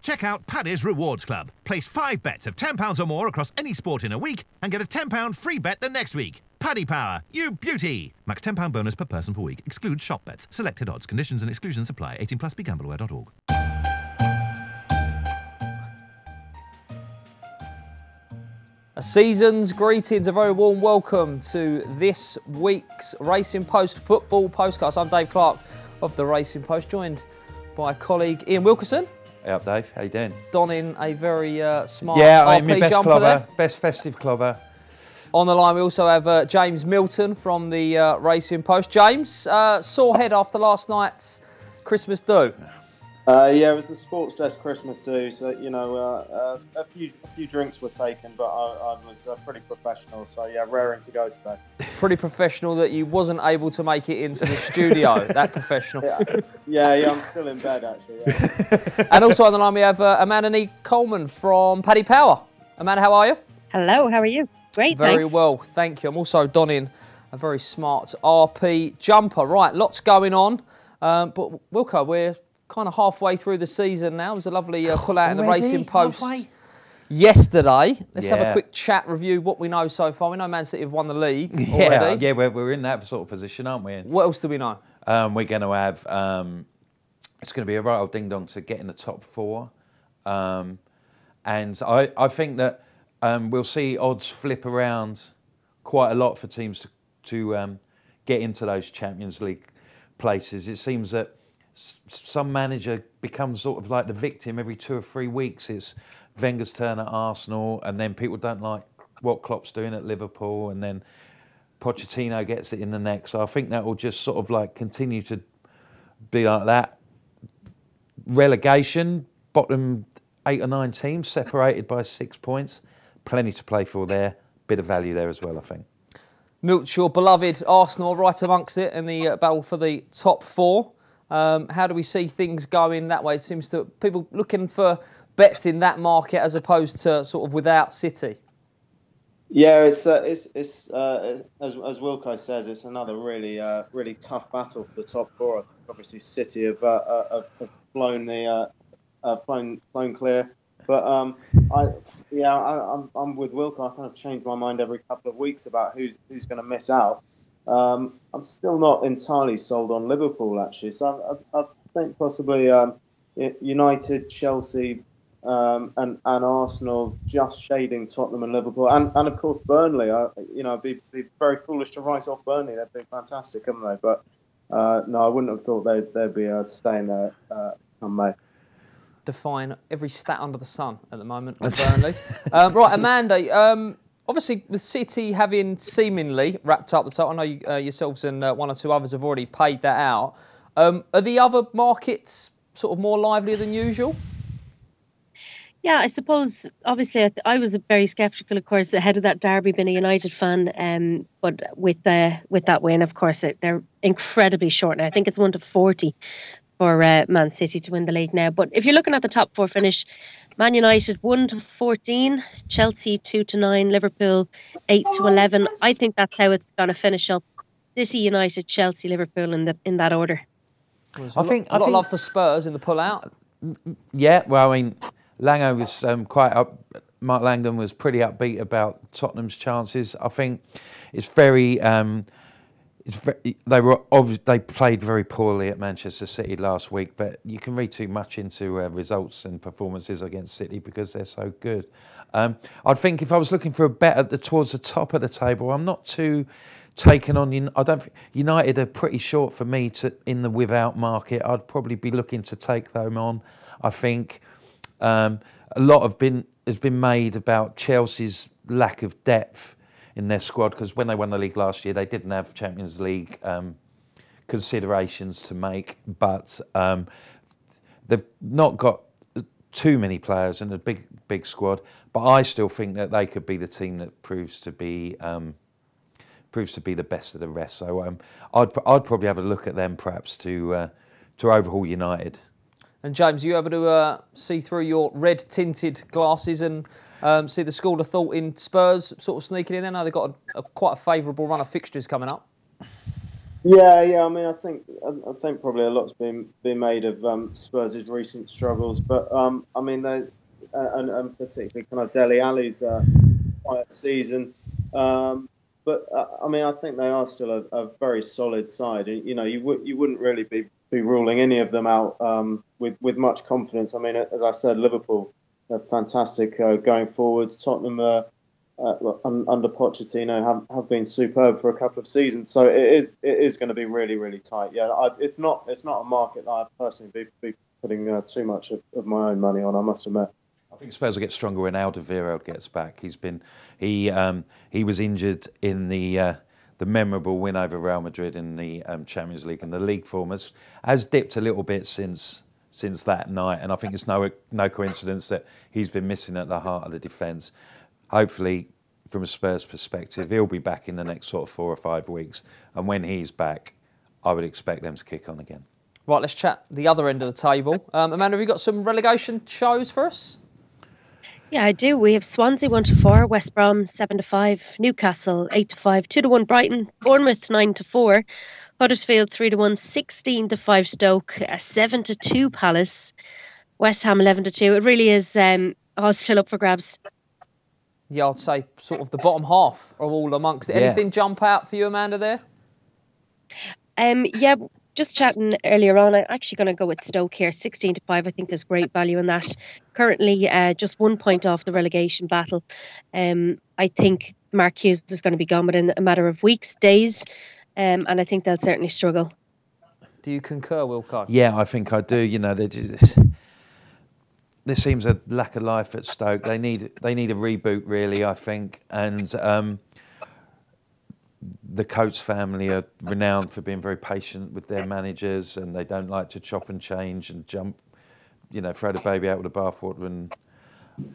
Check out Paddy's Rewards Club. Place 5 bets of £10 or more across any sport in a week and get a £10 free bet the next week. Paddy Power, you beauty! Max £10 bonus per person per week. Excludes shop bets. Selected odds. Conditions and exclusions apply. 18 plus. BeGambleAware.org. A season's greetings, a very warm welcome to this week's Racing Post Football Postcast. I'm Dave Clark of the Racing Post, joined by colleague Ian Wilkerson. Hey up, Dave. How you doing? Donning a very smart my best jumper clobber, there. best festive clobber. On the line we also have James Milton from the Racing Post. James, sore head after last night's Christmas do. Yeah, it was the sports desk Christmas do. So a few drinks were taken, but I was pretty professional. So yeah, raring to go today. Pretty professional that you wasn't able to make it into the studio. That professional. Yeah, I'm still in bed actually. Yeah. And also on the line we have Amanda Nee Coleman from Paddy Power. Amanda, how are you? Hello, how are you? Great, Very thanks. well, thank you. I'm also donning a very smart RP jumper. Right, lots going on. But Wilco, we're kind of halfway through the season now. It was a lovely pull-out in the Racing Post yesterday. Let's have a quick chat, review what we know so far. We know Man City have won the league already. Yeah, we're in that sort of position, aren't we? What else do we know? We're going to have, it's going to be a right old ding-dong to get in the top 4. And I think that we'll see odds flip around quite a lot for teams to get into those Champions League places. It seems that some manager becomes sort of like the victim every 2 or 3 weeks. It's Wenger's turn at Arsenal, and then people don't like what Klopp's doing at Liverpool, and then Pochettino gets it in the next. So I think that will just sort of like continue to be like that. Relegation, bottom 8 or 9 teams separated by 6 points. Plenty to play for there. Bit of value there as well, I think. Milt, your beloved Arsenal right amongst it in the battle for the top 4. How do we see things going that way? It seems to people looking for bets in that market as opposed to sort of without City. Yeah, it's as Wilco says, it's another really tough battle for the top 4. Obviously, City have flown clear, but I'm with Wilco. I kind of change my mind every couple of weeks about who's going to miss out. I'm still not entirely sold on Liverpool, actually. So I think possibly United, Chelsea, and Arsenal just shading Tottenham and Liverpool, and of course Burnley. It'd be very foolish to write off Burnley. They've been fantastic, haven't they? But no, I wouldn't have thought they'd be staying there come May. Define every stat under the sun at the moment with Burnley. Right, Amanda. Obviously, with City having seemingly wrapped up the title, I know yourselves and 1 or 2 others have already paid that out. Are the other markets sort of more lively than usual? Yeah, I suppose, obviously, I was very sceptical, of course, ahead of that derby, being a United fan. But with that win, of course, they're incredibly short now. I think it's 1-40 for Man City to win the league now. But if you're looking at the top 4 finish, Man United 1-14, Chelsea 2-9, Liverpool 8-11. I think that's how it's going to finish up. City, United, Chelsea, Liverpool in that order. I think a lot of love for Spurs in the pull-out. Yeah, well, I mean, Lango was quite up. Mark Langdon was pretty upbeat about Tottenham's chances. I think it's very. They played very poorly at Manchester City last week, but you can read too much into results and performances against City because they're so good. I think if I was looking for a bet towards the top of the table, I'm not too taken on. I don't. United are pretty short for me in the without market. I'd probably be looking to take them on. I think a lot has been made about Chelsea's lack of depth in their squad, because when they won the league last year, they didn't have Champions League considerations to make, but they've not got too many players in a big squad. But I still think that they could be the team that proves to be the best of the rest. So I'd probably have a look at them perhaps to overhaul United. And James, are you able to see through your red-tinted glasses and see the school of thought in Spurs sort of sneaking in there? Now they've got quite a favourable run of fixtures coming up. Yeah. I mean, I think probably a lot's been made of Spurs' recent struggles, but I mean, they and particularly kind of Dele Alli's quiet season. But I mean, I think they are still a very solid side. You know, you wouldn't really be ruling any of them out with much confidence. I mean, as I said, Liverpool are fantastic going forwards. Tottenham under Pochettino have been superb for a couple of seasons. So it is going to be really, really tight. Yeah, it's not a market that I'd personally be putting too much of my own money on, I must admit. I think Spurs will get stronger when Alderweireld gets back. He was injured in the memorable win over Real Madrid in the Champions League, and the league form has dipped a little bit since that night. And I think it's no coincidence that he's been missing at the heart of the defence. Hopefully, from a Spurs perspective, he'll be back in the next sort of 4 or 5 weeks. And when he's back, I would expect them to kick on again. Right, let's chat the other end of the table. Amanda, have you got some relegation shows for us? Yeah, I do. We have Swansea 1-4, West Brom 7-5, Newcastle 8-5, 2-1 Brighton, Bournemouth 9-4, Huddersfield 3-1, 16-5 Stoke, 7-2 Palace, West Ham 11-2. It really is all still up for grabs. Yeah, I'd say sort of the bottom half are all amongst it. Anything jump out for you, Amanda, there? Yeah, just chatting earlier on, I'm actually going to go with Stoke here, 16-5. I think there's great value in that. Currently, just 1 point off the relegation battle. I think Mark Hughes is going to be gone within a matter of weeks, days, and I think they'll certainly struggle. Do you concur, Wilco? Yeah, I think I do. You know, there seems a lack of life at Stoke. They need a reboot, really, I think. And the Coates family are renowned for being very patient with their managers, and they don't like to chop and change and jump, you know, throw the baby out with the bathwater. And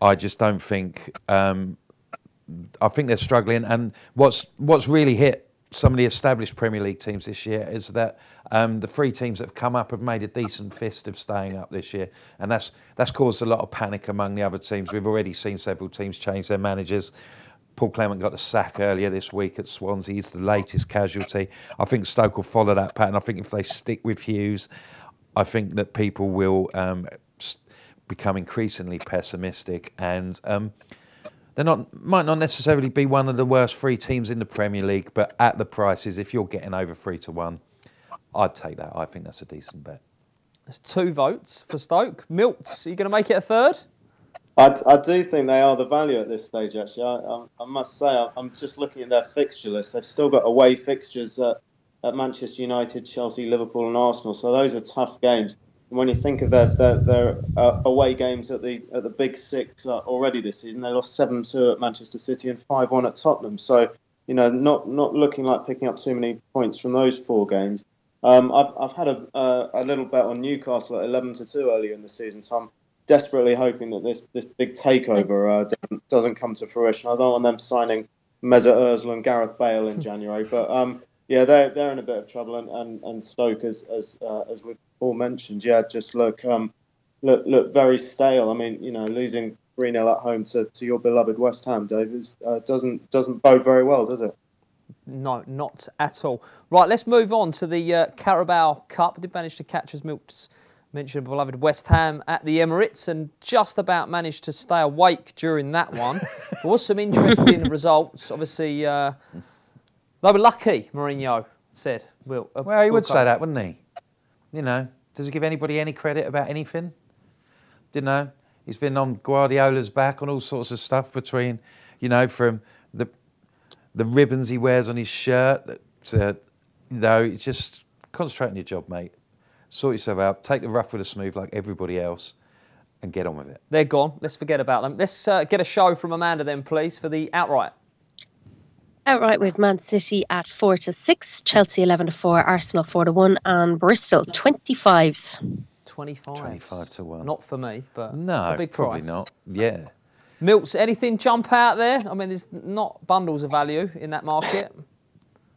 I just don't think. I think they're struggling. And what's really hit some of the established Premier League teams this year is that the 3 teams that have come up have made a decent fist of staying up this year, and that's caused a lot of panic among the other teams. We've already seen several teams change their managers. Paul Clement got the sack earlier this week at Swansea. He's the latest casualty. I think Stoke will follow that pattern. I think if they stick with Hughes, I think that people will become increasingly pessimistic, and might not necessarily be one of the worst 3 teams in the Premier League, but at the prices, if you're getting over 3-1, I'd take that. I think that's a decent bet. There's 2 votes for Stoke. Milts, are you going to make it a third? I do think they are the value at this stage, actually. I must say, I'm just looking at their fixture list. They've still got away fixtures at Manchester United, Chelsea, Liverpool and Arsenal, so those are tough games. And when you think of their away games at the Big Six already this season, they lost 7-2 at Manchester City and 5-1 at Tottenham. So, you know, not looking like picking up too many points from those 4 games. I've had a little bet on Newcastle at 11-2 earlier in the season, so I'm desperately hoping that this big takeover doesn't come to fruition. I don't want them signing Mesut Ozil and Gareth Bale in January, but yeah, they're in a bit of trouble, and Stoke, as we've all mentioned, just look very stale. I mean, you know, losing 3-0 at home to your beloved West Ham, Dave, doesn't bode very well, does it? No, not at all. Right, let's move on to the Carabao Cup. I did manage to catch, as Milts mentioned, beloved West Ham at the Emirates, and just about managed to stay awake during that one. There was some interesting results. Obviously, they were lucky, Mourinho said. Well, he would say that, wouldn't he? You know, does he give anybody any credit about anything? You know, he's been on Guardiola's back on all sorts of stuff between, you know, from the ribbons he wears on his shirt. You know, it's just concentrate on your job, mate. Sort yourself out. Take the rough with the smooth like everybody else and get on with it. They're gone. Let's forget about them. Let's get a show from Amanda then, please, for the outright. Outright with Man City at 4-6, Chelsea 11-4, Arsenal 4-1, and Bristol 25s. 25-1. Not for me, but no, a big probably price. not. Yeah. Milts, anything jump out there? I mean, there's not bundles of value in that market.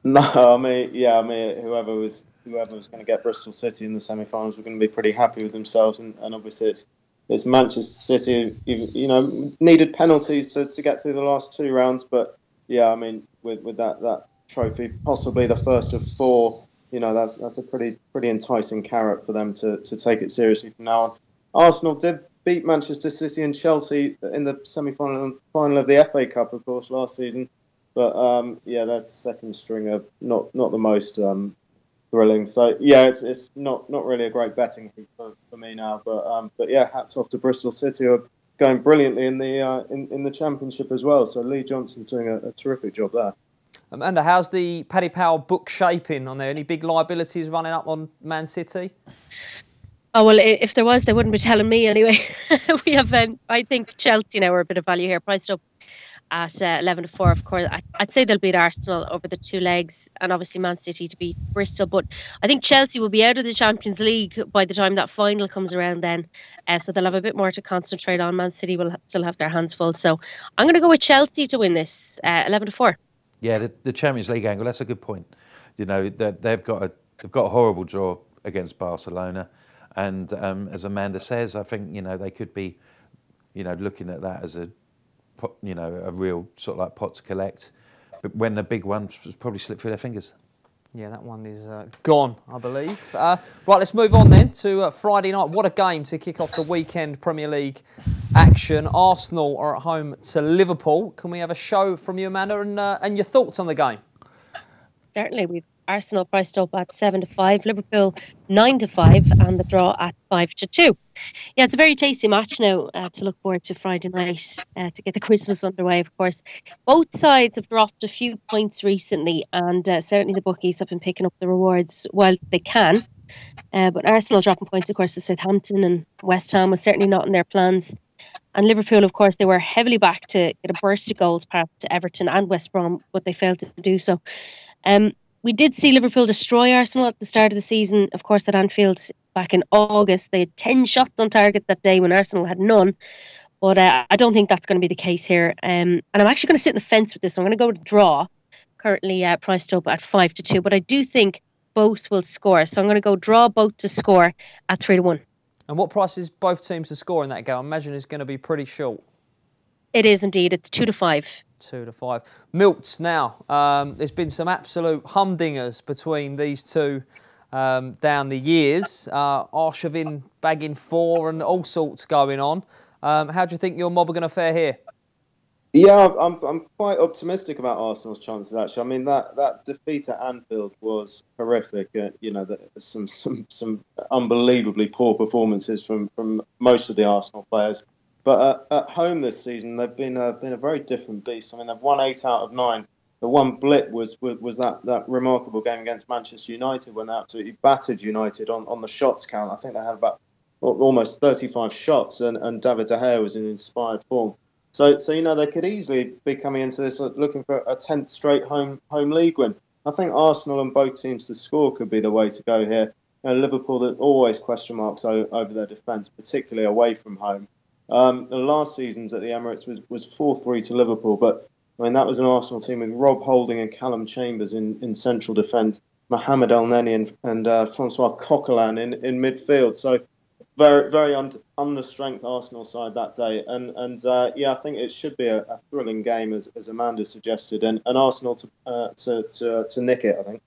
No, I mean, whoever was going to get Bristol City in the semi-finals were going to be pretty happy with themselves, and obviously it's Manchester City, you know, needed penalties to get through the last 2 rounds, but yeah, I mean, with that trophy, possibly the first of 4 that's a pretty enticing carrot for them to take it seriously from now on. Arsenal did beat Manchester City and Chelsea in the semi-final and final of the FA Cup, of course, last season. But that second string are not the most thrilling. So it's not really a great betting for me now. But hats off to Bristol City, who are going brilliantly in the Championship as well. So Lee Johnson's doing a terrific job there. Amanda, how's the Paddy Power book shaping on there? Any big liabilities running up on Man City? Oh, well, if there was, they wouldn't be telling me anyway. We have, I think Chelsea now are a bit of value here, priced up at 11-4. Of course, I'd say they'll beat Arsenal over the two legs, and obviously Man City to beat Bristol. But I think Chelsea will be out of the Champions League by the time that final comes around then. So they'll have a bit more to concentrate on. Man City will still have their hands full. So I'm going to go with Chelsea to win this, 11-4. Yeah, the Champions League angle, that's a good point. They've got a horrible draw against Barcelona. And as Amanda says, I think, they could be, looking at that as a real sort of like pot to collect. But when the big one probably slipped through their fingers. Yeah, that one is gone, I believe. Right, let's move on then to Friday night. What a game to kick off the weekend Premier League action. Arsenal are at home to Liverpool. Can we have a show from you, Amanda, and your thoughts on the game? Certainly. We've Arsenal priced up at 7-5, Liverpool 9-5, and the draw at 5-2. Yeah, it's a very tasty match now to look forward to Friday night to get the Christmas underway, of course. Both sides have dropped a few points recently, and certainly the bookies have been picking up the rewards while they can. But Arsenal dropping points, of course, to Southampton and West Ham was certainly not in their plans. And Liverpool, of course, they were heavily back to get a burst of goals past Everton and West Brom, but they failed to do so. We did see Liverpool destroy Arsenal at the start of the season, of course, at Anfield back in August. They had 10 shots on target that day when Arsenal had none. But I don't think that's going to be the case here. And I'm actually going to sit in the fence with this. So I'm going to go with draw, currently priced up at 5-2. But I do think both will score. So I'm going to go draw both to score at 3-1. And what price is both teams to score in that game? I imagine it's going to be pretty short. It is indeed. It's 2-5. 2-5. Milts now. There's been some absolute humdingers between these two down the years. Arshavin bagging 4 and all sorts going on. How do you think your mob are going to fare here? Yeah, I'm quite optimistic about Arsenal's chances, actually. I mean, that defeat at Anfield was horrific. Some unbelievably poor performances from most of the Arsenal players. But at home this season, they've been a very different beast. I mean, they've won 8 out of 9. The one blip was that remarkable game against Manchester United when they absolutely battered United on the shots count. I think they had about almost 35 shots, and David De Gea was in inspired form. So they could easily be coming into this looking for a 10th straight home league win. I think Arsenal and both teams to score could be the way to go here. Liverpool, that always question marks over their defence, particularly away from home. The last season's at the Emirates was 4-3 to Liverpool, but I mean that was an Arsenal team with Rob Holding and Callum Chambers in central defence, Mohamed El Neni and Francois Coquelin in midfield. So very very under strength Arsenal side that day, and I think it should be a thrilling game as Amanda suggested, and Arsenal to nick it. I think.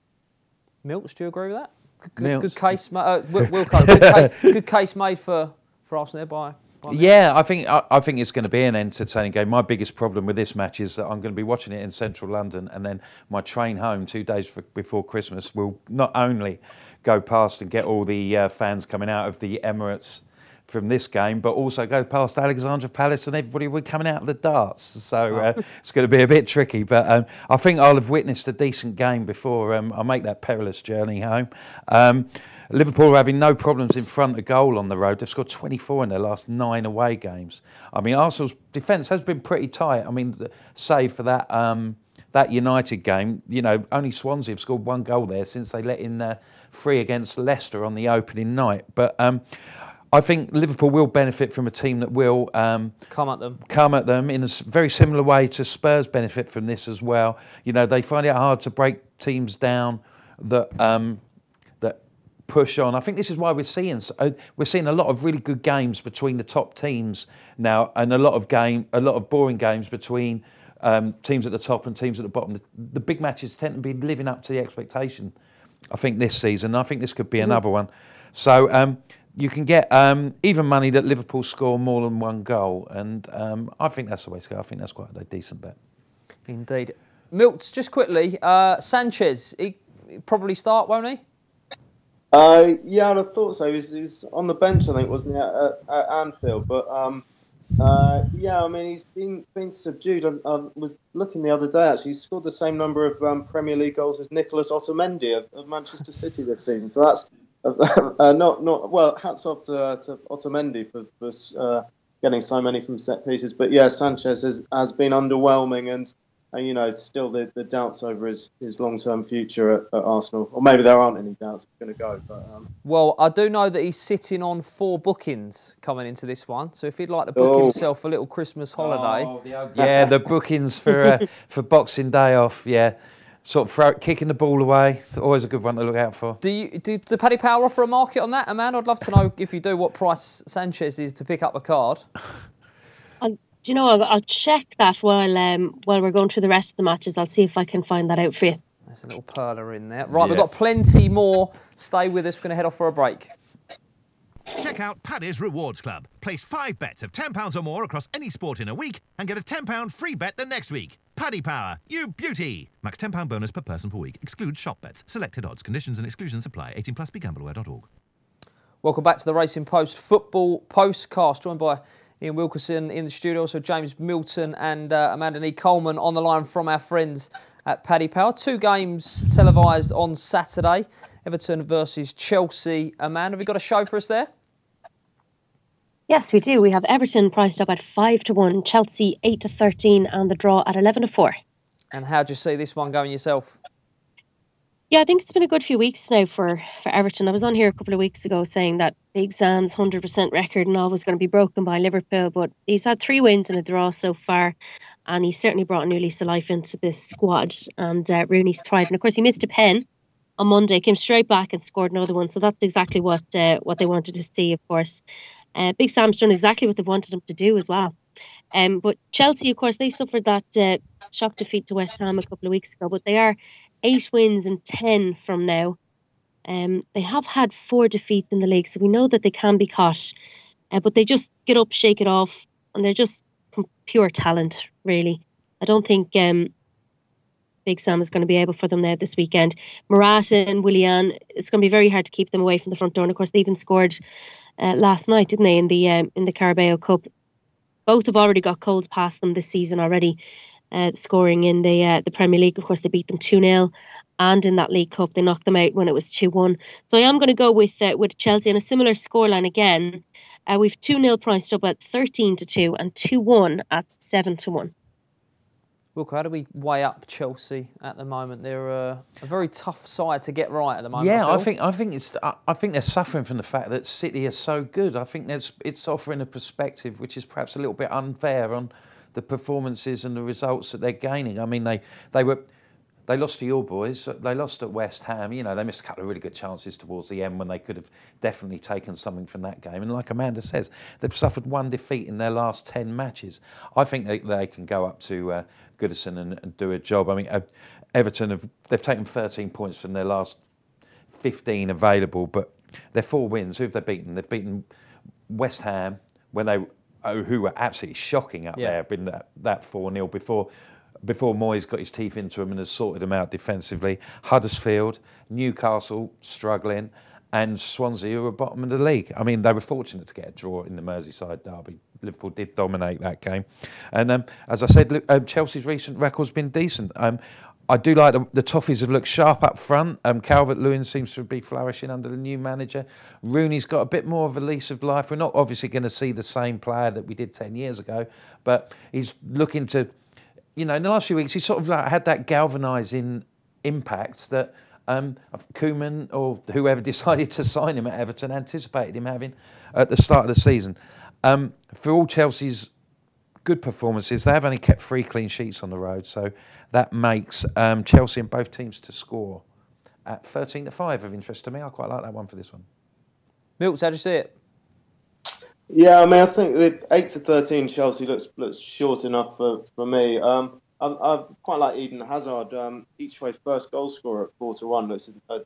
Milts, do you agree with that? Good case, Wilco. Good case made for Arsenal there by. Yeah, I think it's going to be an entertaining game. My biggest problem with this match is that I'm going to be watching it in central London, and then my train home 2 days before Christmas will not only go past and get all the fans coming out of the Emirates from this game, but also go past Alexandra Palace and everybody will be coming out of the darts. So it's going to be a bit tricky, but I think I'll have witnessed a decent game before I make that perilous journey home. Liverpool are having no problems in front of goal on the road. They've scored 24 in their last 9 away games. I mean, Arsenal's defence has been pretty tight. I mean, save for that United game, only Swansea have scored 1 goal there since they let in 3 against Leicester on the opening night. But I think Liverpool will benefit from a team that will come at them in a very similar way to Spurs benefit from this as well. They find it hard to break teams down that push on. I think this is why we're seeing a lot of really good games between the top teams now, and a lot of boring games between teams at the top and teams at the bottom. The big matches tend to be living up to the expectation I think, this season. I think this could be another one. So you can get even money that Liverpool score more than one goal, and I think that's the way to go. I think that's quite a decent bet. Indeed. Milts, just quickly, Sanchez, he'll probably start, won't he? Yeah, I'd have thought so. He was on the bench, I think, wasn't he, at Anfield? But yeah, I mean, he's been subdued. I was looking the other day, actually. He scored the same number of Premier League goals as Nicolas Otamendi of Manchester City this season. So that's not well. Hats off to Otamendi for getting so many from set pieces. But yeah, Sanchez has been underwhelming, and you know, still the doubts over his long-term future at Arsenal. Or maybe there aren't any doubts he's going to go. But well, I do know that he's sitting on 4 bookings coming into this one. So if he'd like to book himself a little Christmas holiday. Yeah, the bookings for Boxing Day off, yeah. Sort of kicking the ball away. Always a good one to look out for. Do Paddy Power offer a market on that, Amanda? I'd love to know, if you do, what price Sanchez is to pick up a card. Do you know, I'll check that while we're going through the rest of the matches. I'll see if I can find that out for you. There's a little perler in there. Right, We've got plenty more. Stay with us. We're going to head off for a break. Check out Paddy's Rewards Club. Place 5 bets of £10 or more across any sport in a week and get a £10 free bet the next week. Paddy Power, you beauty! Max £10 bonus per person per week. Excludes shop bets. Selected odds. Conditions and exclusions apply. 18 plus. BeGambleAware.org. Welcome back to the Racing Post Football Postcast, joined by Ian Wilkerson in the studio, also James Milton and Amanda Nee Coleman on the line from our friends at Paddy Power. 2 games televised on Saturday. Everton versus Chelsea. Amanda, have you got a show for us there? Yes, we do. We have Everton priced up at 5-1, Chelsea 8-13, and the draw at 11-4. And how do you see this one going yourself? Yeah, I think it's been a good few weeks now for Everton. I was on here a couple of weeks ago saying that Big Sam's 100% record and all was going to be broken by Liverpool, but he's had 3 wins and a draw so far, and he's certainly brought a new lease of life into this squad, and Rooney's thrived. And of course, he missed a pen on Monday, came straight back and scored another one, so that's exactly what they wanted to see, of course. Big Sam's done exactly what they wanted him to do as well. But Chelsea, of course, they suffered that shock defeat to West Ham a couple of weeks ago, but they are 8 wins and 10 from now. They have had 4 defeats in the league, so we know that they can be caught. But they just get up, shake it off, and they're just pure talent, really. I don't think Big Sam is going to be able for them there this weekend. Morata and Willian, it's going to be very hard to keep them away from the front door. And of course, they even scored last night, didn't they, in the Carabao Cup? Both have already got goals past them this season already. Scoring in the Premier League, of course, they beat them 2-0, and in that League Cup they knocked them out when it was 2-1. So I am going to go with Chelsea and a similar scoreline again. We've 2-0 priced up at 13-2 and 2-1 at 7-1. Look, how do we weigh up Chelsea at the moment? They're a very tough side to get right at the moment. Yeah, I think they're suffering from the fact that City are so good. I think it's offering a perspective which is perhaps a little bit unfair on the performances and the results that they're gaining. I mean, they lost to your boys. They lost at West Ham. You know, they missed a couple of really good chances towards the end when they could have definitely taken something from that game. And like Amanda says, they've suffered 1 defeat in their last 10 matches. I think they can go up to Goodison and do a job. I mean, Everton they've taken 13 points from their last 15 available, but their 4 wins. Who have they beaten? They've beaten West Ham who were absolutely shocking up there, been that 4-0 before Moyes got his teeth into them and has sorted them out defensively. Huddersfield, Newcastle struggling, and Swansea who were bottom of the league. I mean, they were fortunate to get a draw in the Merseyside derby. Liverpool did dominate that game. And as I said, Chelsea's recent record's been decent. I do like the Toffees have looked sharp up front. Calvert-Lewin seems to be flourishing under the new manager. Rooney's got a bit more of a lease of life. We're not obviously going to see the same player that we did 10 years ago, but he's looking to, you know, in the last few weeks, he sort of like had that galvanising impact that Koeman or whoever decided to sign him at Everton anticipated him having at the start of the season. For all Chelsea's good performances, they have only kept 3 clean sheets on the road, so that makes Chelsea and both teams to score at 13-5 of interest to me. I quite like that one for this one. Milts, how do you see it? Yeah, I mean, I think the 8-13 Chelsea looks short enough for me. I quite like Eden Hazard. Each way first goal scorer at 4-1. Looks a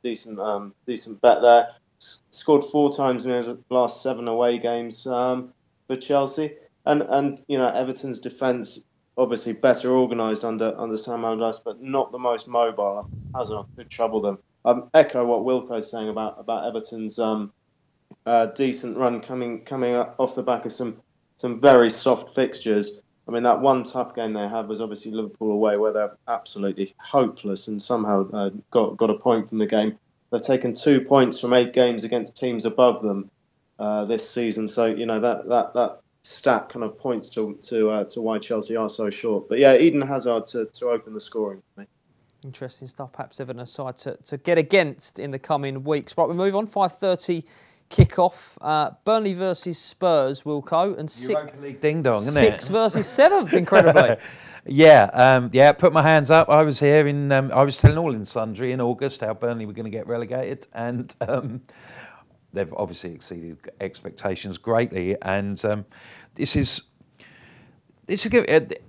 decent bet there. Scored 4 times in his last 7 away games for Chelsea. And Everton's defence obviously better organised under Sam Allardyce, but not the most mobile. Hazard could trouble them. Echo what Wilco's saying about Everton's decent run coming up off the back of some very soft fixtures. I mean, that one tough game they had was obviously Liverpool away, where they're absolutely hopeless and somehow got a point from the game. They've taken 2 points from 8 games against teams above them this season. So that stat kind of points to why Chelsea are so short. But yeah, Eden Hazard to open the scoring for me. Interesting stuff. Perhaps Everton a side to get against in the coming weeks. Right, we move on. 5:30 kick-off. Burnley versus Spurs, Wilco, and Europa League ding-dong, isn't it? 6th versus 7th, incredibly. Yeah, put my hands up. I was here I was telling all in sundry in August how Burnley were going to get relegated, and they've obviously exceeded expectations greatly. And this is a good,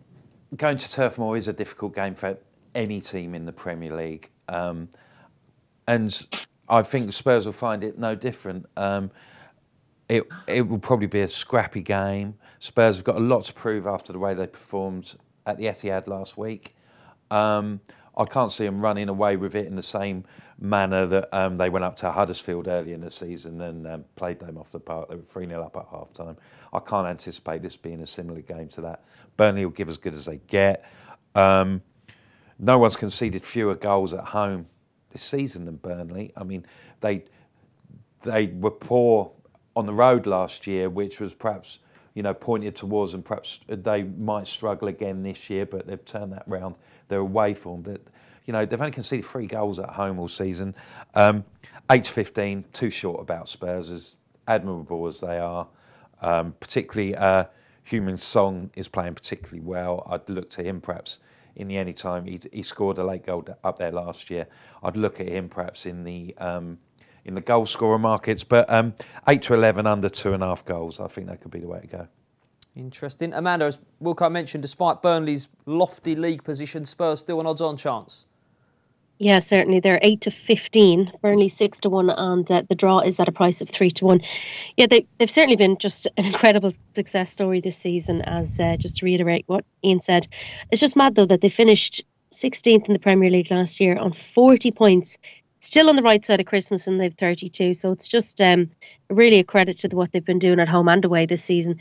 going to Turf Moor is a difficult game for any team in the Premier League, and I think Spurs will find it no different. It will probably be a scrappy game. Spurs have got a lot to prove after the way they performed at the Etihad last week. I can't see them running away with it in the same manner that they went up to Huddersfield early in the season and played them off the park. They were 3-0 up at half-time. I can't anticipate this being a similar game to that. Burnley will give as good as they get. No one's conceded fewer goals at home this season than Burnley. I mean, they were poor on the road last year, which was perhaps pointed towards, and perhaps they might struggle again this year, but they've turned that round. Their away form, that they've only conceded 3 goals at home all season. 8-15, too short about Spurs, as admirable as they are. Particularly, Heung-min Son is playing particularly well. I'd look to him perhaps in the anytime. He scored a late goal up there last year. I'd look at him perhaps in the goal scorer markets, but 8-11 under 2.5 goals. I think that could be the way to go. Interesting. Amanda, as Wilco mentioned, despite Burnley's lofty league position, Spurs still an odds-on chance. Yeah, certainly. They're 8-15, Burnley 6-1, and the draw is at a price of 3-1. Yeah, they've certainly been just an incredible success story this season, as just to reiterate what Ian said. It's just mad, though, that they finished 16th in the Premier League last year on 40 points, still on the right side of Christmas, and they've 32. So it's just really a credit to what they've been doing at home and away this season.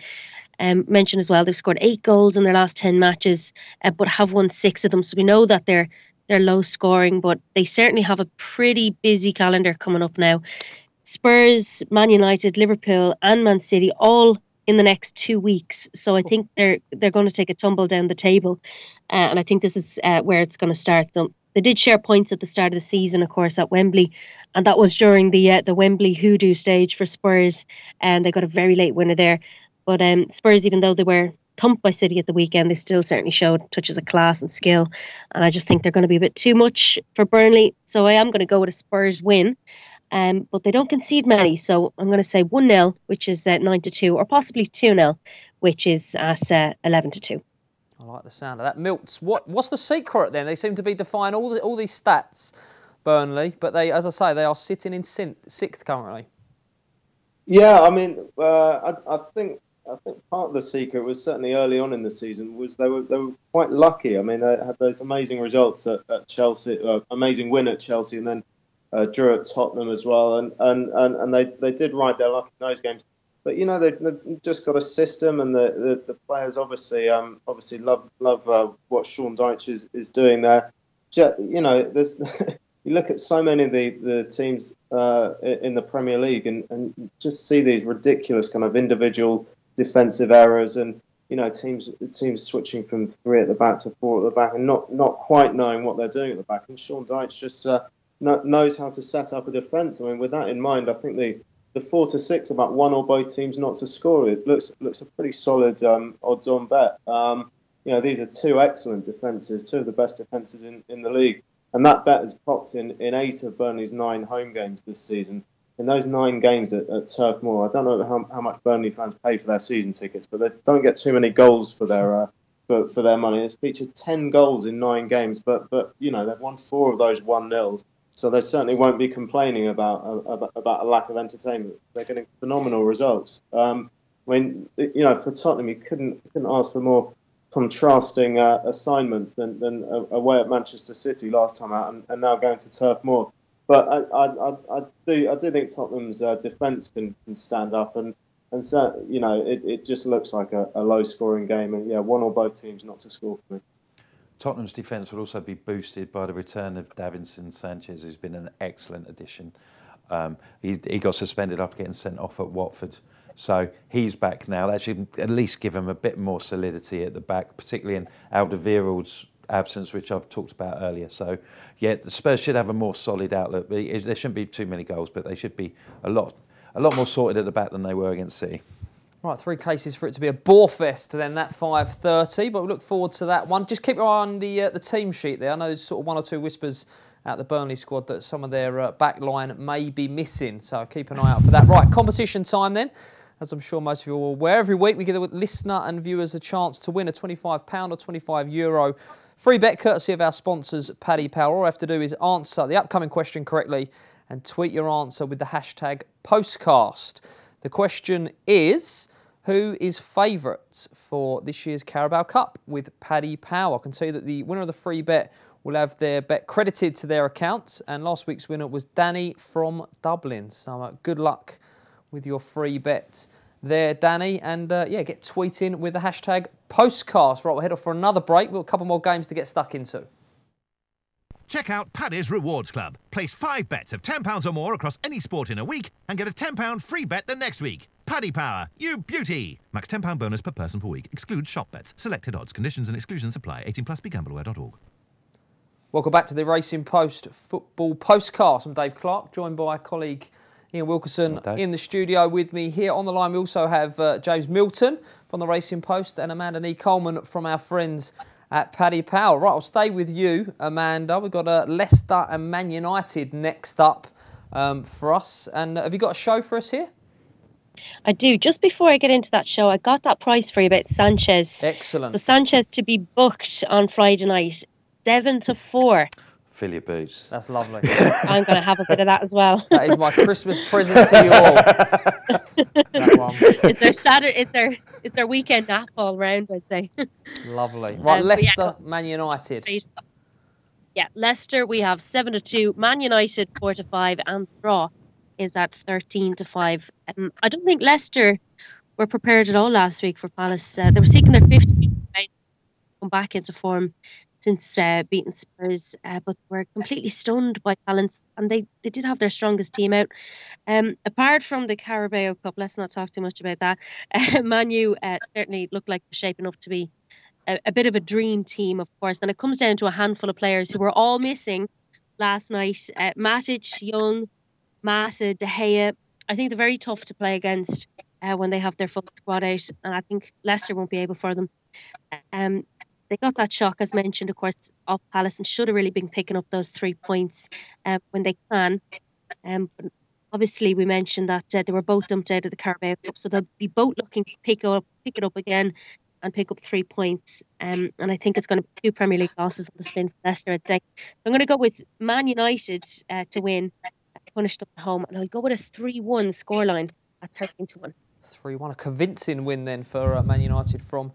Mentioned as well, they've scored 8 goals in their last 10 matches, but have won 6 of them. So we know that they're low scoring, but they certainly have a pretty busy calendar coming up now. Spurs, Man United, Liverpool and Man City all in the next 2 weeks. So I think they're going to take a tumble down the table. And I think this is where it's going to start. So they did share points at the start of the season, of course, at Wembley. And that was during the Wembley hoodoo stage for Spurs. And they got a very late winner there. But Spurs, even though they were thumped by City at the weekend, they still certainly showed touches of class and skill. And I just think they're going to be a bit too much for Burnley. So I am going to go with a Spurs win. But they don't concede many. So I'm going to say 1-0, which is 9-2, or possibly 2-0, which is at 11-2. I like the sound of that. Milts, what's the secret then? They seem to be defying all these stats, Burnley, but they, as I say, they are sitting in 6th currently. Yeah, I mean, I think part of the secret was certainly early on in the season was they were quite lucky. I mean, they had those amazing results at Chelsea, amazing win at Chelsea, and then drew at Tottenham as well, and they did ride their luck in those games. But they've just got a system, and the players obviously love what Sean Dyche is doing there. There's you look at so many of the teams in the Premier League and just see these ridiculous kind of individual defensive errors, and teams switching from 3 at the back to 4 at the back, and not quite knowing what they're doing at the back. And Sean Dyche just knows how to set up a defence. I mean, with that in mind, I think the 4-6 about one or both teams not to score, it looks a pretty solid odds-on bet. These are 2 excellent defences, 2 of the best defences in the league, and that bet has popped in 8 of Burnley's 9 home games this season. In those 9 games at Turf Moor, I don't know how much Burnley fans pay for their season tickets, but they don't get too many goals for their for their money. It's featured 10 goals in 9 games, but they've won 4 of those 1-0. So they certainly won't be complaining about a lack of entertainment. They're getting phenomenal results. For Tottenham, you couldn't ask for more contrasting assignments than away at Manchester City last time out, and now going to Turf Moor. But I do think Tottenham's defence can stand up, and so it just looks like a low scoring game, and one or both teams not to score for me. Tottenham's defence will also be boosted by the return of Alexis Sanchez, who's been an excellent addition. He got suspended after getting sent off at Watford. So he's back now. That should at least give him a bit more solidity at the back, particularly in Alderweireld's absence, which I've talked about earlier. So, the Spurs should have a more solid outlook. There shouldn't be too many goals, but they should be a lot more sorted at the back than they were against City. Right, 3 cases for it to be a bore fest then that 5:30, but we look forward to that one. Just keep your eye on the team sheet there. I know there's sort of 1 or 2 whispers out the Burnley squad that some of their back line may be missing, so keep an eye out for that. Right, competition time then. As I'm sure most of you are aware, every week we give the listener and viewers a chance to win a £25 or €25 free bet courtesy of our sponsors, Paddy Power. All you have to do is answer the upcoming question correctly and tweet your answer with the hashtag Postcast. The question is, who is favourite for this year's Carabao Cup with Paddy Power? I can tell you that the winner of the free bet will have their bet credited to their account, and last week's winner was Danny from Dublin. So good luck with your free bet there, Danny, and get tweeting with the hashtag Postcast. Right, we'll head off for another break. We've got a couple more games to get stuck into. Check out Paddy's Rewards Club. Place 5 bets of £10 or more across any sport in a week and get a £10 free bet the next week. Paddy Power, you beauty! Max £10 bonus per person per week. Excludes shop bets. Selected odds. Conditions and exclusions apply. 18+. BeGambleAware.org. Welcome back to the Racing Post Football Postcast. I'm Dave Clark, joined by colleague Ian Wilkerson in the studio with me here on the line. We also have James Milton from the Racing Post and Amanda Nee Coleman from our friends at Paddy Power. Right, I'll stay with you, Amanda. We've got Leicester and Man United next up for us. And have you got a show for us here? I do. Just before I get into that show, I got that price for you about Sanchez. Excellent. So Sanchez to be booked on Friday night, 7-4. Fill your boots. That's lovely. I'm going to have a bit of that as well. That is my Christmas present to you all. That one. It's their weekend nap all round, I'd say. Lovely. Right, Leicester, Man United. Yeah, Leicester we have 7-2. Man United 4-5, and draw is at 13-5. I don't think Leicester were prepared at all last week for Palace. They were seeking their 50th come back into form since beating Spurs, but were completely stunned by Palace, and they did have their strongest team out. Apart from the Carabao Cup, let's not talk too much about that. Man U certainly looked like they're shaping up to be a bit of a dream team, of course. And it comes down to a handful of players who were all missing last night. Matic, Young, Mata, De Gea. I think they're very tough to play against when they have their full squad out, and I think Leicester won't be able for them. They got that shock, as mentioned, of course, off Palace, and should have really been picking up those 3 points when they can. But obviously, we mentioned that they were both dumped out of the Carabao Cup, so they'll be both looking to pick it up again and pick up 3 points. And I think it's going to be 2 Premier League losses on the spin for Leicester, I'd say. I'm going to go with Man United to win, punished up at home, and I'll go with a 3-1 scoreline at 13-1. 3-1, a convincing win then for Man United from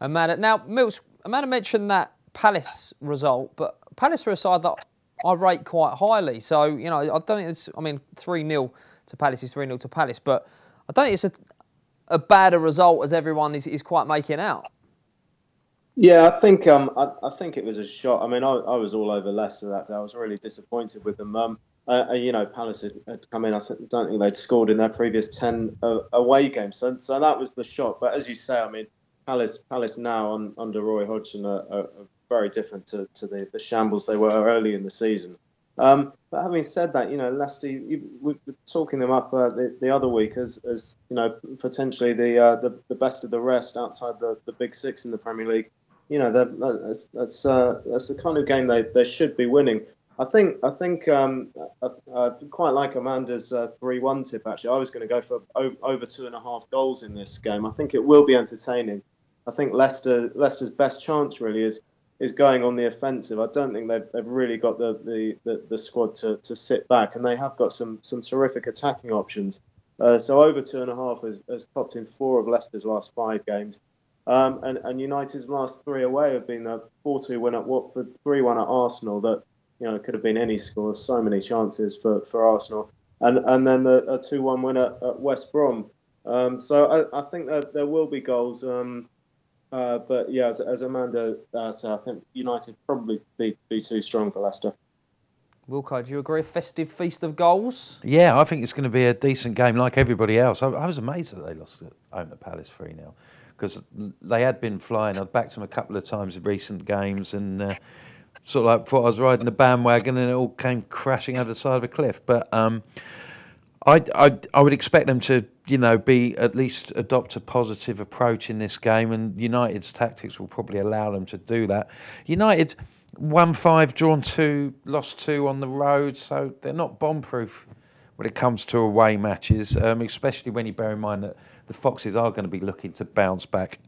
Amanda. Now, Mills, Amanda mentioned that Palace result, but Palace are a side that I rate quite highly. So, I don't think it's, 3-0 to Palace is 3-0 to Palace, but I don't think it's a badder result as everyone is quite making out. Yeah, I think it was a shot. I was all over Leicester that day. I was really disappointed with them. Palace had come in. I don't think they'd scored in their previous 10 away games. So that was the shock. But as you say, Palace now under Roy Hodgson are very different to the shambles they were early in the season. But having said that, Leicester, we were talking them up the other week as potentially the best of the rest outside the big 6 in the Premier League. That's the kind of game they should be winning. I think quite like Amanda's 3-1 tip. Actually, I was going to go for over 2.5 goals in this game. I think it will be entertaining. I think Leicester's best chance really is going on the offensive. I don't think they've really got the squad to sit back, and they have got some terrific attacking options. So over 2.5 has copped in 4 of Leicester's last 5 games. And United's last 3 away have been a 4-2 win at Watford, 3-1 at Arsenal. That it could have been any score. So many chances for Arsenal, and then a 2-1 win at West Brom. So I think that there will be goals. But yeah, as Amanda said, I think United probably be too strong for Leicester. Wilco, do you agree? A festive feast of goals? Yeah, I think it's going to be a decent game like everybody else. I was amazed that they lost at home to Palace 3-0 because they had been flying. I'd backed them a couple of times in recent games and sort of like thought I was riding the bandwagon and it all came crashing over the side of a cliff. But I would expect them to, be at least adopt a positive approach in this game, and United's tactics will probably allow them to do that. United won 5, drawn 2, lost 2 on the road, so they're not bomb-proof when it comes to away matches, especially when you bear in mind that the Foxes are going to be looking to bounce back.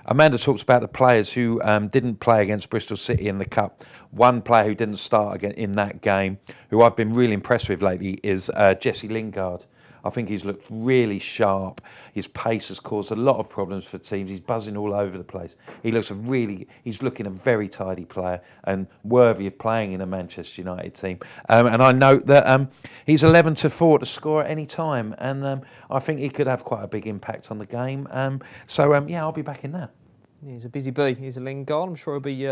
Amanda talks about the players who didn't play against Bristol City in the Cup. One player who didn't start again in that game, who I've been really impressed with lately, is Jesse Lingard. I think he's looked really sharp. His pace has caused a lot of problems for teams. He's buzzing all over the place. He's looking a very tidy player and worthy of playing in a Manchester United team. And I note that he's 11-4 to score at any time. And I think he could have quite a big impact on the game. So I'll be back in that. He's a busy bee. He's a Lingard. I'm sure he'll be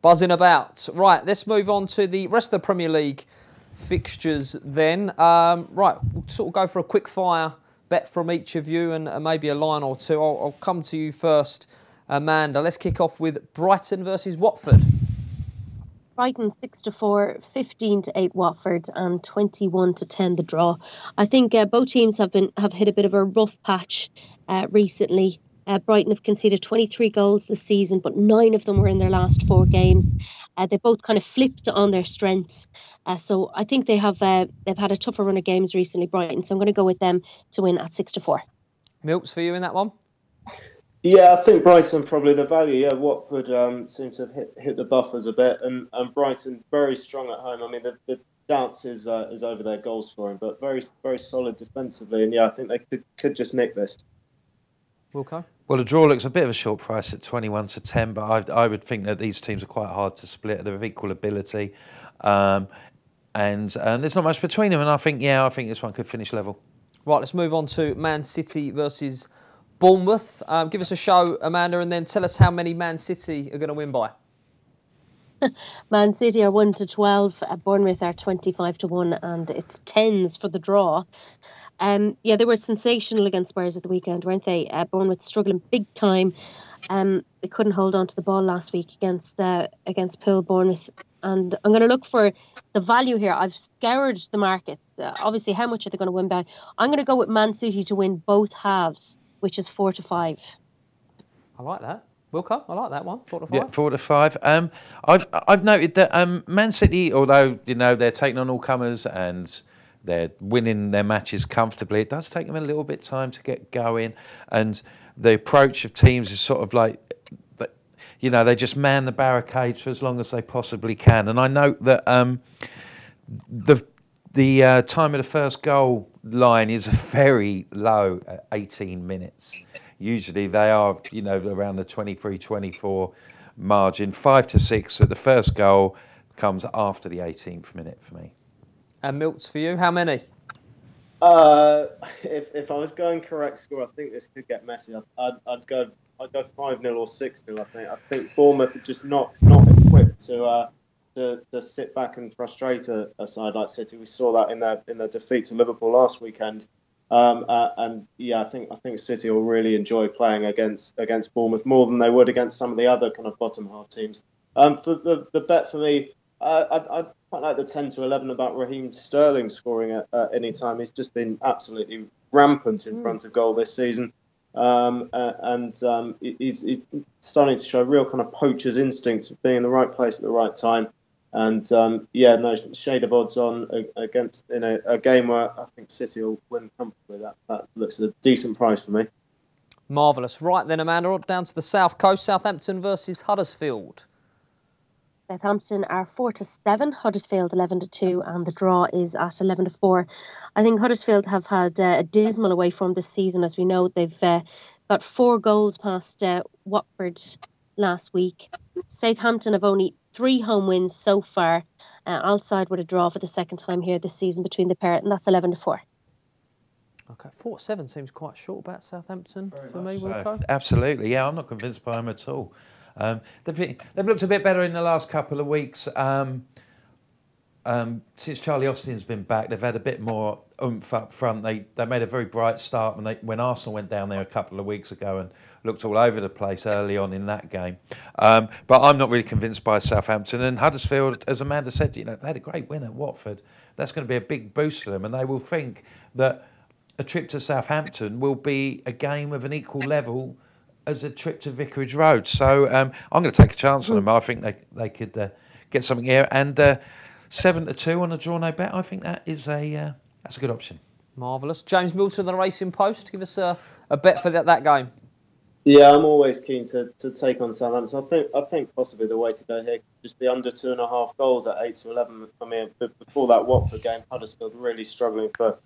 buzzing about. Right, let's move on to the rest of the Premier League fixtures then. Right, we'll sort of go for a quick fire bet from each of you and maybe a line or two. I'll come to you first, Amanda. Let's kick off with Brighton versus Watford. Brighton 6-4, 15-8 Watford, and 21-10 the draw. I think both teams have hit a bit of a rough patch recently. Brighton have conceded 23 goals this season, but 9 of them were in their last 4 games. They both kind of flipped on their strengths. So I think they've had a tougher run of games recently, Brighton. So I'm going to go with them to win at 6-4. Milks for you in that one? Yeah, I think Brighton probably the value. Yeah, Watford seem to have hit the buffers a bit, and Brighton very strong at home. I mean, the doubts is over their goal scoring, but very very solid defensively. And yeah, I think they could just nick this. Okay. Well, the draw looks a bit of a short price at 21-10, but I would think that these teams are quite hard to split. They're of equal ability, and there's not much between them. And I think this one could finish level. Right, let's move on to Man City versus Bournemouth. Give us a show, Amanda, and then tell us how many Man City are going to win by. Man City are 1-12, Bournemouth are 25-1, and it's 10s for the draw. They were sensational against Spurs at the weekend, weren't they? Bournemouth struggling big time. They couldn't hold on to the ball last week against Poole Bournemouth. And I'm going to look for the value here. I've scoured the market. Obviously, how much are they going to win by? I'm going to go with Man City to win both halves, which is 4-5. I like that. Wilco, I like that one. 4-5. Yeah, 4-5. I've noted that Man City, although they're taking on all comers and they're winning their matches comfortably, it does take them a little bit of time to get going. And the approach of teams is sort of like, they just man the barricades for as long as they possibly can. And I note that the time of the first goal line is very low at 18 minutes. Usually they are, around the 23-24 margin. 5-6 at the first goal comes after the 18th minute for me. And Milts for you, how many? If I was going correct score, I think this could get messy. I'd go 5-0 or 6-0. I think Bournemouth are just not equipped to sit back and frustrate a side like City. We saw that in their defeat to Liverpool last weekend. I think City will really enjoy playing against Bournemouth more than they would against some of the other kind of bottom half teams. For the bet for me, I'd quite like the 10-11 about Raheem Sterling scoring at any time. He's just been absolutely rampant in front of goal this season. He's starting to show real kind of poacher's instincts of being in the right place at the right time. And shade of odds on against in a game where I think City will win comfortably. That looks a decent price for me. Marvellous. Right then, Amanda, down to the south coast, Southampton versus Huddersfield. Southampton are 4-7, Huddersfield 11-2, and the draw is at 11-4. I think Huddersfield have had a dismal away form this season. As we know, they've got 4 goals past Watford last week. Southampton have only 3 home wins so far, outside with a draw for the second time here this season between the pair, and that's 11-4. Okay, 4-7 seems quite short about Southampton for me, Wilco. Absolutely, yeah, I'm not convinced by them at all. They've looked a bit better in the last couple of weeks. Since Charlie Austin's been back, they've had a bit more oomph up front. They made a very bright start when Arsenal went down there a couple of weeks ago and looked all over the place early on in that game. But I'm not really convinced by Southampton. And Huddersfield, as Amanda said, they had a great win at Watford. That's going to be a big boost for them, and they will think that a trip to Southampton will be a game of an equal level as a trip to Vicarage Road. So I'm going to take a chance on them. I think they could get something here. And 7-2 on a draw no bet, I think that's a good option. Marvellous. James Milton, the Racing Post, give us a bet for that game. Yeah, I'm always keen to take on Southampton. I think possibly the way to go here could just be under 2.5 goals at 8-11. I mean, before that Watford game, Huddersfield really struggling for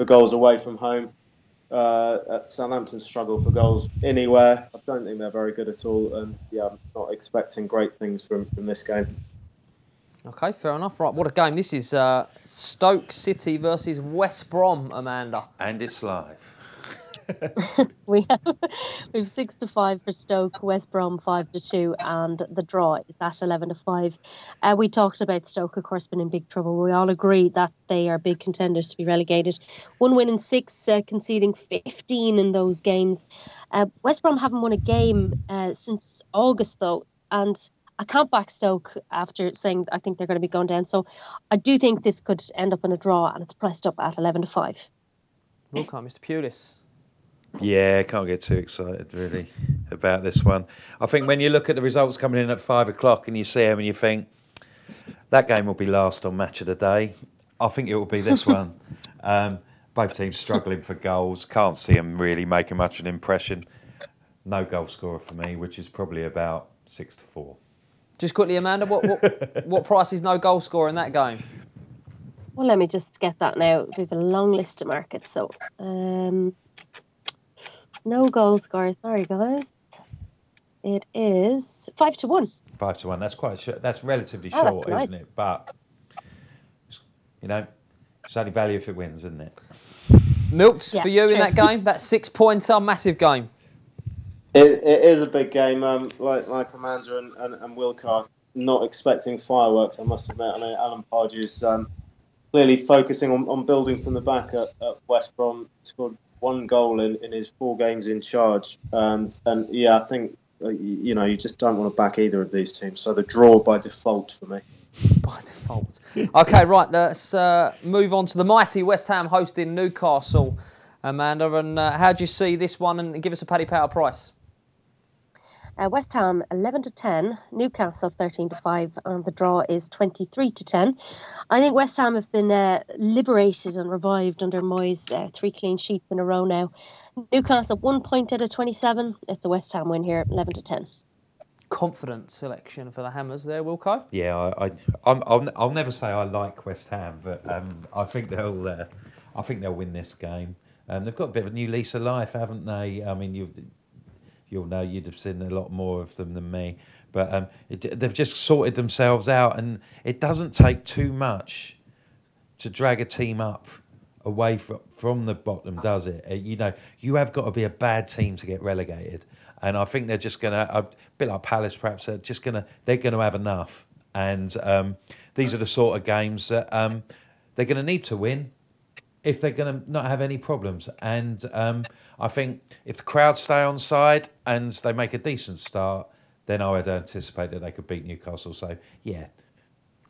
goals away from home. Southampton struggle for goals anywhere. I don't think they're very good at all, and I'm not expecting great things from this game. Okay, fair enough. Right, what a game this is. Stoke City versus West Brom, Amanda. And it's live. We've 6-5 for Stoke, West Brom 5-2, and the draw is at 11-5. We talked about Stoke, of course, been in big trouble. We all agree that they are big contenders to be relegated. 1 win in 6, conceding 15 in those games. West Brom haven't won a game since August, though, and I can't back Stoke after saying I think they're going to be going down. So I do think this could end up in a draw, and it's priced up at 11-5. Welcome, Mr. Pulis. Yeah, can't get too excited really about this one. I think when you look at the results coming in at 5 o'clock and you see them and you think that game will be last on Match of the Day, I think it will be this one. Both teams struggling for goals. Can't see them really making much of an impression. No goal scorer for me, which is probably about 6-4. Just quickly, Amanda, what price is no goal scorer in that game? Well, let me just get that now. We have a long list of markets, so... no goal scorer. Sorry, guys. It is 5-1. 5-1. That's relatively short, isn't it? But it's only value if it wins, isn't it? Milts for you in that game. That 6-pointer, massive game. It is a big game. Like Amanda and Wilcar, not expecting fireworks, I must admit. I mean, Alan Pardew's clearly focusing on building from the back at West Brom. Scored 1 goal in his 4 games in charge, and I think you just don't want to back either of these teams. So the draw by default for me. By default. Okay, right. Let's move on to the mighty West Ham hosting Newcastle, Amanda. And how do you see this one? And give us a Paddy Power price. West Ham 11-10, Newcastle 13-5, and the draw is 23-10. I think West Ham have been liberated and revived under Moyes. 3 clean sheets in a row now. Newcastle 1 point out of 27. It's a West Ham win here, 11-10. Confident selection for the Hammers there, Wilco. Yeah, I'll never say I like West Ham, but I think they'll win this game. They've got a bit of a new lease of life, haven't they? I mean, you'll know, you'd have seen a lot more of them than me. But they've just sorted themselves out, and it doesn't take too much to drag a team up away from the bottom, does it? You have got to be a bad team to get relegated. And I think they're just going to, a bit like Palace perhaps, they're going to have enough. And these are the sort of games that they're going to need to win if they're going to not have any problems. And I think if the crowd stay on side and they make a decent start, then I would anticipate that they could beat Newcastle. So, yeah,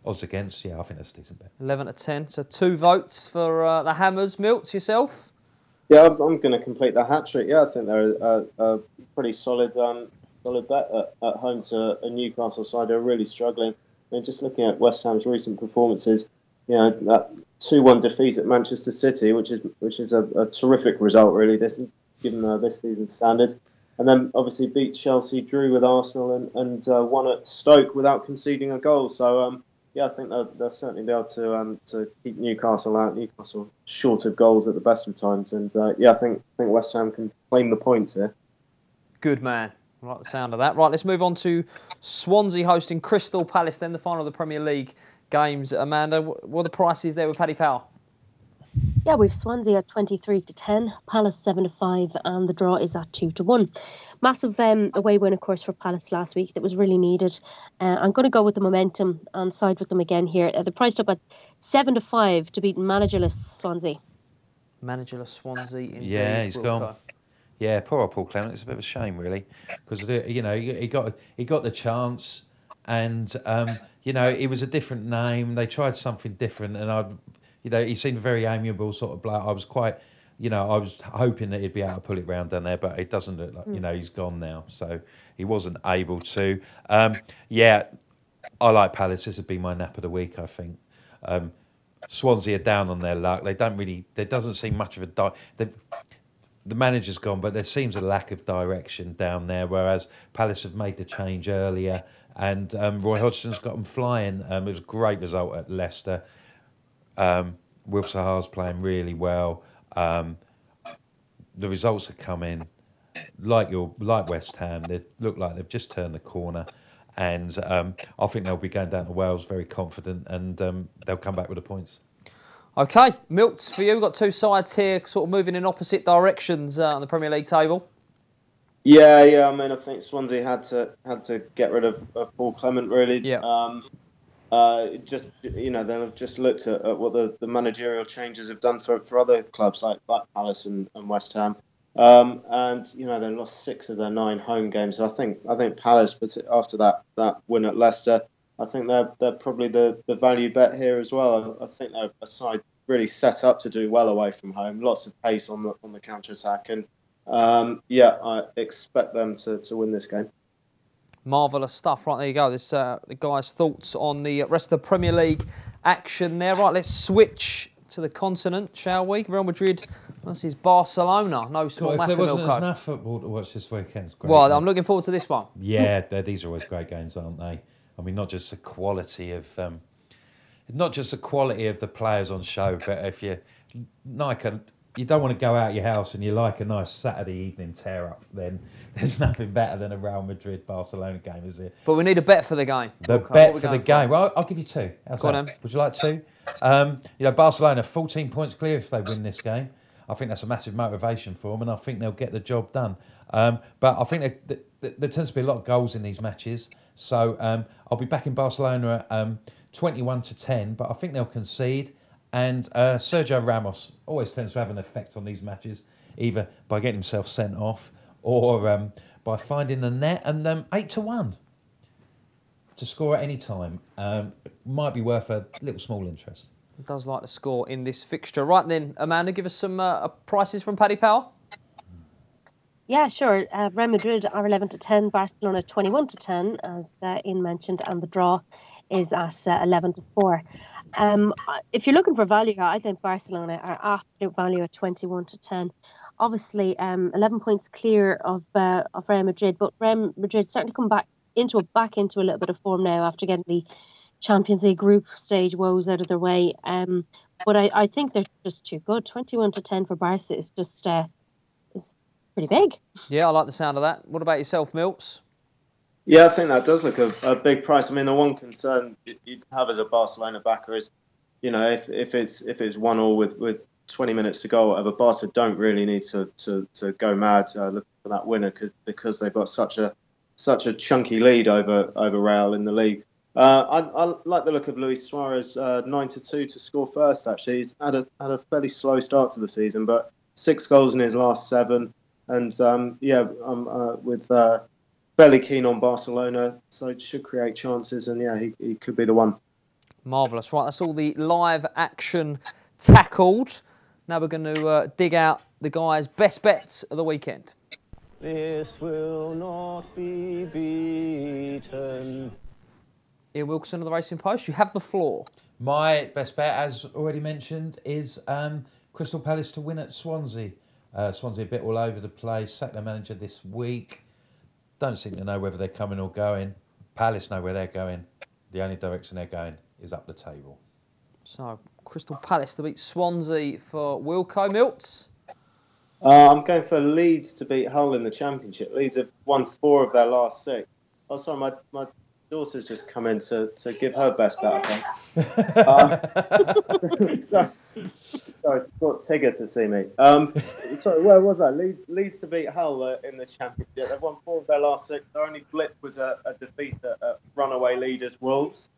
odds against, I think that's a decent bet. 11-10, so 2 votes for the Hammers. Milts, yourself? Yeah, I'm going to complete the hat-trick. Yeah, I think they're a pretty solid bet at home to a Newcastle side who are really struggling. I mean, just looking at West Ham's recent performances, that 2-1 defeat at Manchester City, which is a terrific result, really. There's given this season's standards. And then obviously beat Chelsea, drew with Arsenal, and won at Stoke without conceding a goal. So I think they'll certainly be able to keep Newcastle out. Newcastle short of goals at the best of times, and I think West Ham can claim the points here. Good man. I like the sound of that. Right, let's move on to Swansea hosting Crystal Palace, then the final of the Premier League games. Amanda, what are the prices there with Paddy Powell? Yeah, we've Swansea at 23-10, Palace 7-5, and the draw is at 2-1. Massive away win, of course, for Palace last week. That was really needed. I'm going to go with the momentum and side with them again here. They're priced up at 7-5 to beat managerless Swansea. Managerless Swansea, indeed. Yeah, he's gone. Yeah, poor old Paul Clement. It's a bit of a shame, really, because he got the chance, and it was a different name. They tried something different, and he seemed very amiable sort of bloke. I was quite, I was hoping that he'd be able to pull it round down there, but it doesn't look like, he's gone now, so he wasn't able to. I like Palace. This would be my nap of the week, I think. Swansea are down on their luck. There doesn't seem much of a the manager's gone, but there seems a lack of direction down there, whereas Palace have made the change earlier, and Roy Hodgson's got them flying. It was a great result at Leicester. Wilf Zaha's playing really well. The results are coming. Like West Ham, they look like they've just turned the corner, and I think they'll be going down to Wales very confident, and they'll come back with the points. Okay, Milts, for you, we've got two sides here sort of moving in opposite directions on the Premier League table. Yeah. I mean, I think Swansea had to get rid of Paul Clement, really. Yeah. They've just looked at what the managerial changes have done for other clubs like Palace and West Ham. They lost 6 of their 9 home games. So I think Palace, but after that win at Leicester, I think they're probably the value bet here as well. I think they're a side really set up to do well away from home. Lots of pace on the counter attack, and I expect them to win this game. Marvellous stuff. Right, there you go. This the guys' thoughts on the rest of the Premier League action there. Right, let's switch to the continent, shall we? Real Madrid versus Barcelona. No small matter, If there wasn't Milko. enough football to watch this weekend, it's great. Well, I'm looking forward to this one. Yeah, these are always great games, aren't they? I mean, not just the quality of the players on show, but if you don't want to go out your house and you like a nice Saturday evening tear up, then there's nothing better than a Real Madrid-Barcelona game, is it? But we need a bet for the game. The bet for the game. Well, I'll give you 2. Go on, Would you like 2? Barcelona 14 points clear if they win this game. I think that's a massive motivation for them, and I think they'll get the job done. But I think there tends to be a lot of goals in these matches. So I'll be backing Barcelona at 21-10, but I think they'll concede. And Sergio Ramos always tends to have an effect on these matches, either by getting himself sent off or by finding the net. And 8-1 to score at any time might be worth a little small interest. It does like to score in this fixture. Right then, Amanda, give us some prices from Paddy Powell. Yeah, sure. Real Madrid are 11-10, Barcelona 21-10, as Ian mentioned, and the draw is at 11-4. If you're looking for value, I think Barcelona are absolute value at 21-10. Obviously, 11 points clear of Real Madrid, but Real Madrid starting to come back into a little bit of form now after getting the Champions League group stage woes out of their way. But I think they're just too good. 21-10 for Barca is just is pretty big. Yeah, I like the sound of that. What about yourself, Milts? Yeah, I think that does look a big price. I mean, the one concern you'd have as a Barcelona backer is, if it's 1-1 with 20 minutes to go, or whatever, Barca don't really need to go mad looking for that winner because they've got such a chunky lead over Real in the league. I like the look of Luis Suarez, 9-2 to score first. Actually, he's had a fairly slow start to the season, but 6 goals in his last 7, and I'm with. Fairly keen on Barcelona, so it should create chances, and he could be the one. Marvellous. Right, that's all the live action tackled. Now we're going to dig out the guys' best bets of the weekend. This will not be beaten. Ian Wilkinson of the Racing Post, you have the floor. My best bet, as already mentioned, is Crystal Palace to win at Swansea. Swansea a bit all over the place. Sacked their manager this week. Don't seem to know whether they're coming or going. Palace know where they're going. The only direction they're going is up the table. So, Crystal Palace to beat Swansea for Wilco. Milts? I'm going for Leeds to beat Hull in the Championship. Leeds have won 4 of their last 6. Oh, sorry, my daughter's just come in to give her best bet, I think. Sorry, I've got Tigger to see me. Sorry, where was I? Leeds to beat Hull in the Championship. They've won 4 of their last 6. Their only blip was a defeat at runaway leaders Wolves.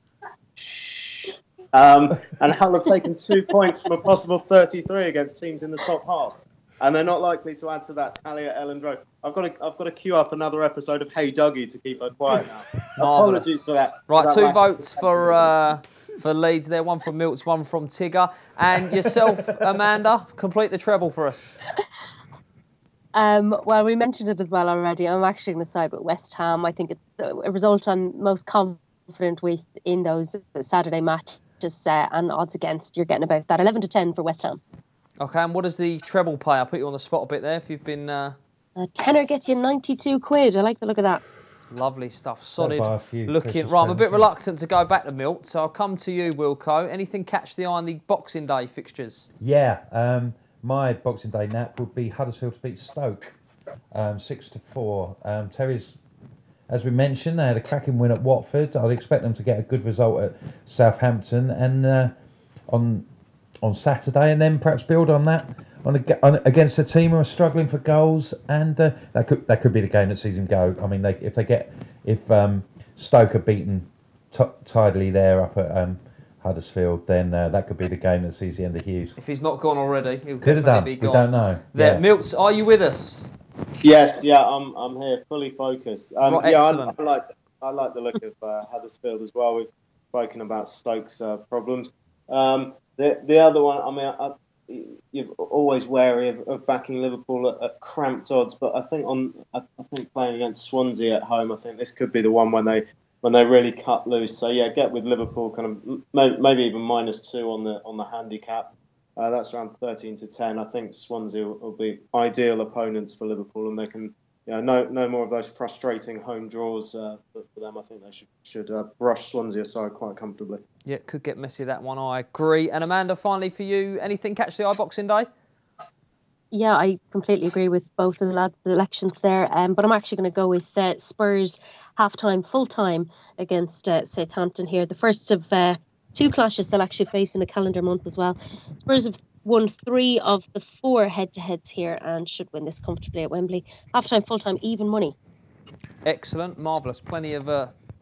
And Hull have taken 2 points from a possible 33 against teams in the top half. And they're not likely to add to that tally at Elland Road. I've got to queue up another episode of Hey Dougie to keep her quiet now. Apologies for that. Right, 2 votes for Leeds there. 1 from Milts, 1 from Tigger. And yourself, Amanda, complete the treble for us. Well, we mentioned it as well already. I'm actually going to side with West Ham. I think it's a result I'm most confident with in those Saturday matches and odds against. You're getting about that 11-10 for West Ham. Okay, and what does the treble pay? I'll put you on the spot a bit there if you've been... A tenner gets you 92 quid. I like the look of that. Lovely stuff. Solid looking. Christmas Right, I'm a bit reluctant to go back to Milt, so I'll come to you, Wilco. Anything catch the eye on the Boxing Day fixtures? Yeah, my Boxing Day nap would be Huddersfield to beat Stoke, 6-4. Terry's, as we mentioned, they had a cracking win at Watford. I'd expect them to get a good result at Southampton and on Saturday, and then perhaps build on that against a team who are struggling for goals, and that could be the game that sees them go. I mean, if Stoke are beaten tidily there up at Huddersfield, then that could be the game that sees the end of Hughes. If he's not gone already, he'll Could have done. definitely be gone. We don't know. There, Yeah. Milts, are you with us? Yes, yeah, I'm here, fully focused. Right, yeah, excellent. I like the look of Huddersfield as well. We've spoken about Stoke's problems. The other one, I mean, you're always wary of backing Liverpool at cramped odds, but I think playing against Swansea at home, I think this could be the one when they really cut loose. So yeah, get with Liverpool, kind of maybe even -2 on the handicap. That's around 13-10. I think Swansea will be ideal opponents for Liverpool, and they can, no more of those frustrating home draws for them. I think they should brush Swansea aside quite comfortably. Yeah, it could get messy, that one, I agree. And Amanda, finally for you, anything catch the eye Boxing Day? Yeah, I completely agree with both of the lads' elections there. But I'm actually going to go with Spurs half-time, full-time against Southampton here. The first of 2 clashes they'll actually face in a calendar month as well. Spurs have won 3 of the 4 head-to-heads here and should win this comfortably at Wembley. Half-time, full-time, even money. Excellent, marvellous. Plenty of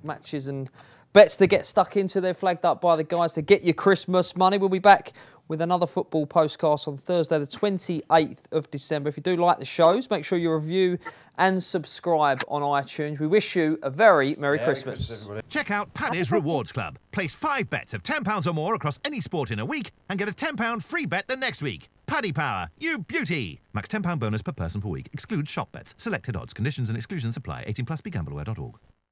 matches and bets to get stuck into. They're flagged up by the guys to get your Christmas money. We'll be back with another football postcast on Thursday, the 28th of December. If you do like the shows, make sure you review and subscribe on iTunes. We wish you a very Merry Christmas. Check out Paddy's Rewards Club. Place 5 bets of £10 or more across any sport in a week and get a £10 free bet the next week. Paddy Power, you beauty! Max £10 bonus per person per week. Excludes shop bets. Selected odds. Conditions and exclusions apply. 18+. BeGambleAware.org.